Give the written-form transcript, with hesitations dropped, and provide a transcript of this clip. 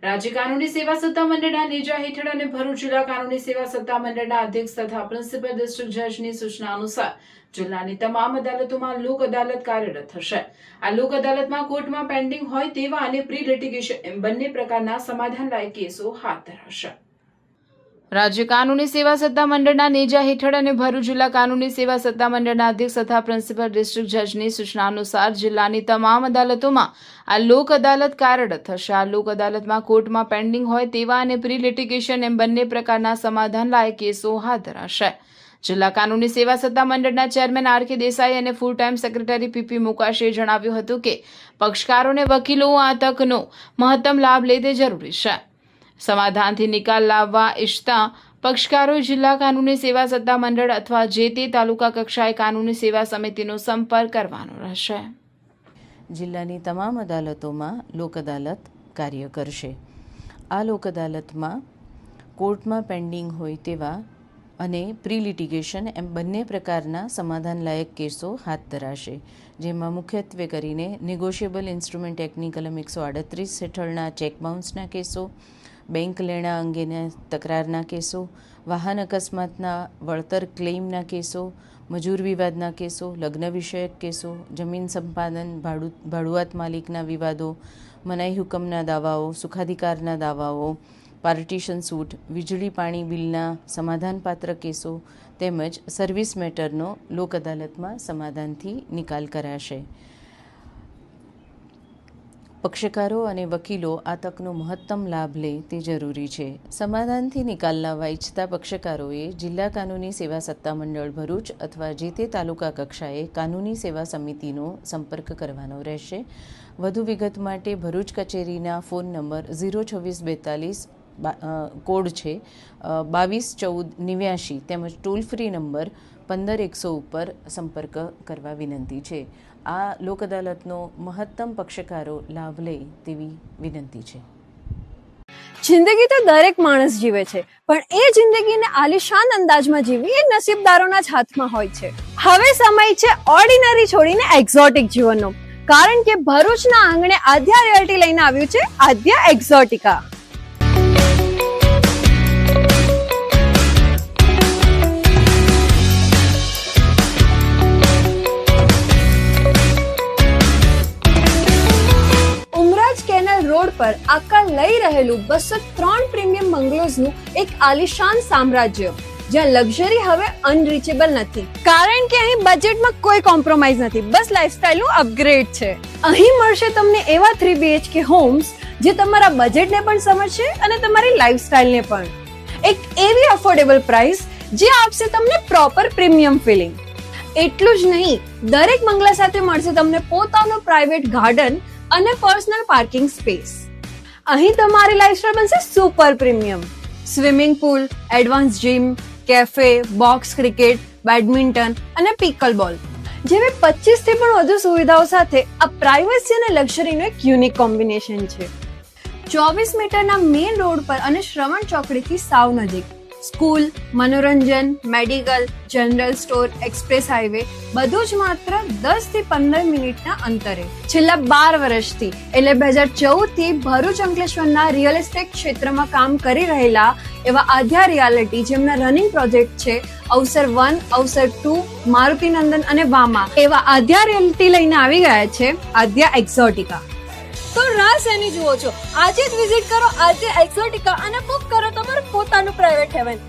રાજ્ય કાનૂની સેવા સત્તા મંડળના નેજા હેઠળ અને ભરૂચ જિલ્લા કાનૂની સેવા સત્તા મંડળના અધ્યક્ષ તથા પ્રિન્સિપલ ડિસ્ટ્રિક્ટ જજની સૂચના અનુસાર જિલ્લાની તમામ અદાલતોમાં લોક અદાલત કાર્યરત થશે। આ લોક અદાલતમાં કોર્ટમાં પેન્ડિંગ હોય તેવા અને પ્રી લિટિગેશન એમ બંને પ્રકારના સમાધાન લાયક કેસો હાથ ધરાશે। રાજ્ય કાનૂની સેવા સત્તા મંડળના નેજા હેઠળ અને ભરૂચ જિલ્લા કાનૂની સેવા સત્તા મંડળના અધ્યક્ષ તથા પ્રિન્સિપલ ડિસ્ટ્રિક્ટ જજની સૂચના અનુસાર જિલ્લાની તમામ અદાલતોમાં આ લોક અદાલત કાર્યરત થશે। આ લોક અદાલતમાં કોર્ટમાં પેન્ડિંગ હોય તેવા અને પ્રી લિટિગેશન એમ બંને પ્રકારના સમાધાન લાયક કેસો હાથ ધરાશે। જિલ્લા કાનૂની સેવા સત્તા મંડળના ચેરમેન આર.કે. દેસાઈ અને ફૂલ ટાઈમ સેક્રેટરી પી.પી. મુકાશીએ જણાવ્યું હતું કે પક્ષકારોને વકીલો આ તકનો મહત્તમ લાભ લે તે જરૂરી છે। સમાધાનથી નિકાલ લાવવા ઈચ્છતા પક્ષકારોએ જિલ્લા કાનૂની સેવા સત્તા મંડળ અથવા જે તે તાલુકા કક્ષાએ કાનૂની સેવા સમિતિનો સંપર્ક કરવાનો રહેશે। જિલ્લાની તમામ અદાલતોમાં લોક અદાલત કાર્ય કરશે। આ લોક અદાલતમાં કોર્ટમાં પેન્ડિંગ હોય તેવા અને પ્રી લિટિગેશન એમ બંને પ્રકારના સમાધાન લાયક કેસો હાથ ધરાશે, જેમાં મુખ્યત્વે કરીને નેગોશિયેબલ ઇન્સ્ટ્રુમેન્ટ એક્ટની કલમ 138 હેઠળના ચેક બાઉન્સના કેસો, બેંક લેણા અંગેના તકરારના કેસો, વાહન અકસ્માતના વળતર ક્લેઇમના કેસો, મજૂર વિવાદના કેસો, લગ્ન વિષયક કેસો, જમીન સંપાદન, ભાડુઆત માલિકના વિવાદો, મનાઈ હુકમના દાવાઓ, સુખાધિકારના દાવાઓ, પાર્ટીશન સૂટ, વીજળી પાણી બિલના સમાધાનપાત્ર કેસો તેમજ સર્વિસ મેટરનો લોક અદાલતમાં સમાધાનથી નિકાલ કરાશે। પક્ષકારો અને વકીલો આ તકનો મહત્તમ લાભ લે તે જરૂરી છે। સમાધાનથી નિકાલ લાવવા ઈચ્છતા પક્ષકારોએ જિલ્લા કાનૂની સેવા સત્તા મંડળ ભરૂચ અથવા જે તે તાલુકા કક્ષાએ કાનૂની સેવા સમિતિનો સંપર્ક કરવાનો રહેશે। વધુ વિગત માટે ભરૂચ કચેરીના ફોન નંબર 02642 કોડ છે 221489 તેમજ ટોલ ફ્રી નંબર 15100 ઉપર સંપર્ક કરવા વિનંતી છે। આ લોક અદાલતનો મહત્તમ પક્ષકારો લાભ લે તેવી વિનંતી છે। જિંદગી તો દરેક માણસ જીવે છે, પણ એ જિંદગીને આલિશાન અંદાજમાં જીવવી એ નસીબદારોના જ હાથમાં હોય છે। હવે સમય છે ઓર્ડિનરી છોડીને એક્ઝોટિક જીવનનો, કારણ કે ભરૂચના આંગણે આદ્યા રિયલ્ટી લઈને આવ્યું છે આદ્યા એક્ઝોટિકા। રોડ પર આકાર લઈ રહેલું 203 પ્રીમિયમ બંગલોઝનું એક આલિશાન સામ્રાજ્ય, જ્યાં લક્ઝરી હવે અનરીચેબલ નથી, કારણ કે અહીં બજેટમાં કોઈ કોમ્પ્રોમાઇઝ નથી, બસ લાઇફસ્ટાઇલનું અપગ્રેડ છે। અહીં મળશે તમને એવા 3 BHK હોમ્સ જે તમારા બજેટને પણ સમજશે અને તમારી લાઇફસ્ટાઇલને પણ। એક એવી અફોર્ડેબલ પ્રાઇસ જે આપશે તમને પ્રોપર પ્રીમિયમ ફીલિંગ। એટલું જ નહીં, દરેક બંગલા સાથે મળશે તમને પોતાનો પ્રાઇવેટ ગાર્ડન અને પર્સનલ પાર્કિંગ સ્પેસ। અહીં તમારી લાઇફસ્ટાઇલ બનશે super premium. Swimming pool, advance gym, cafe, box cricket, badminton અને પિકલ બોલ જેવી 25 થી પણ વધુ સુવિધાઓ સાથે આ પ્રાઇવસી અને લક્ઝરીનું એક યુનિક કોમ્બિનેશન છે। 24 મીટરના મેઇન રોડ પર અને શ્રવણ ચોકડીથી સાવ નજીક સ્કૂલ, મનોરંજન, medical, general store, express highway બધું જ માત્ર 10 થી 15 મિનિટના અંતરે। છેલ્લા 12 વર્ષથી એટલે 2014 થી ભરૂચ અંકલેશ્વરના રિયલ એસ્ટેટ ક્ષેત્રમાં કામ કરી રહેલા એવા આદ્યા રિયાલિટી, જેમના રનિંગ પ્રોજેક્ટ છે અવસર 1, અવસર 2, મારુતિ નંદન અને વામા, એવા આદ્યા રિયાલિટી લઈને આવી ગયા છે આદ્યા એક્ઝોટિકા। તો રાહ શેની જુઓ છો? આજે જ વિઝિટ કરો આદ્યા એક્ઝોટિકા અને બુક કરો તમારું પોતાનું પ્રાઇવેટ હેવન।